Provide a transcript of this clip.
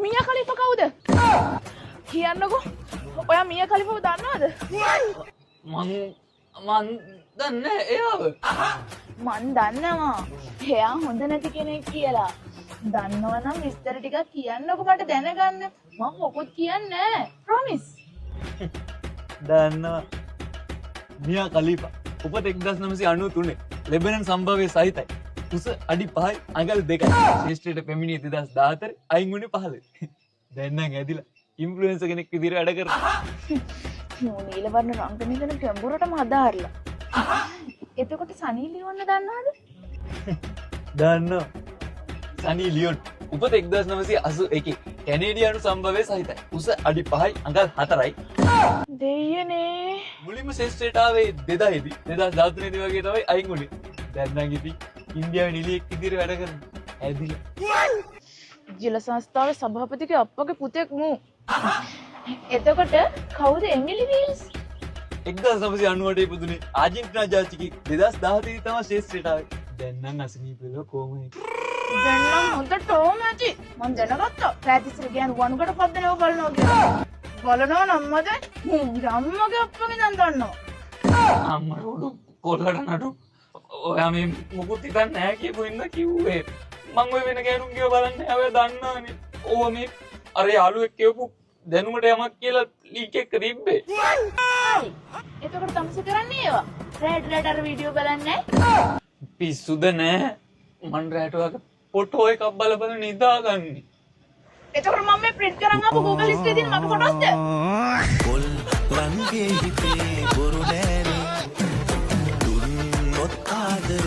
මියා ඛලීෆා කවුද? කියන්නකෝ. ඔයා මියා ඛලීෆාව දන්නවද? මං දන්නේ එයාව. මන් දන්නවා. එයා හොඳ නැති කෙනෙක් කියලා. දන්නවනම් විස්තර ටිකක් කියන්නකෝ මට දැනගන්න. මම මොකුත් කියන්නේ නැහැ. ප්‍රොමිස්. දන්නවා. මියා ඛලීෆා උපත 1993 ලෙබනන් සම්භවයේ සහිතයි. උස අඩි 5යි අඟල් 2යි. ශ්‍රේෂ්ඨයට පැමිණිය 2014 අයින් වුණේ 15. දැන් නම් ඇදිලා ඉන්ෆ්ලුවෙන්සර් කෙනෙක් විදිහට වැඩ කරනවා. මෝ නීලවර්ණ රංගනයේන ගැඹුරටම හදාarලා. එතකොට සනී ලියෝන්න දන්නවද? දන්නවා. සනී ලියෝන් උපත 1981 කැනේඩියානු සම්භවයේ සහිතයි. උස අඩි 5යි අඟල් 4යි. දෙයියනේ. මුලින්ම ශ්‍රේෂ්ඨයට ආවේ 2000 දී 2013 දී වගේ තමයි අයින් වුණේ. දැන් නම් ඉතින් ඉන්දියාවේ නිලියෙක් විදිහට වැඩ කරනවා. ඇදිලා. ජල සංස්ථාවේ සභාපතිගේ අප්පගේ පුතෙක් මූ. එතකොට කවුද එමිලි වීල්ස්? 1998 ඉපදුනේ ආජන්ටිනා ජාතිකයෙක් 2017 දී තමයි ශ්‍රේෂ්ඨයට ආවේ. දැන් නම් අසනීප වෙලා කොහොමද? දැන් නම් හොඳටම ඇති. මම දැනගත්තා. ප්‍රැතිසිර ගෑනු වණුකට පද්දනව බලනවා කියලා. බලනවා නම්මද? අම්මගේ අප්පගේ දැන් දන්නවා. අම්මා උඩු කොල්ලට නඩු. ඔයා මේ මොකුත් හිතන්නේ නැහැ කියපු ඉන්න කිව්වේ. මං ඔය වෙන ගෑනුන්ගේ බලන්නේ හැබැයි දන්නවනේ. ඕව මේ අර යාළුවෙක් කියපු දැනුමට යමක් කියලා ලීක් එක තිබ්බේ. හරි. එතකොට තමස කරන්නේ ඒවා. රෙඩ් අර වීඩියෝ බලන්නේ නැහැ. පිස්සුද නෑ. මන් රැට වගේ ෆොටෝ එකක් බල නිදාගන්නේ. එතකොට මම මේ print කරන් ආපු Google ලිස්ට් එකේ තියෙන මගේ ෆොටෝස්ද? කොල් රංගේ හිතේ බොරු නෑනේ දුන්නොත් ආදරේ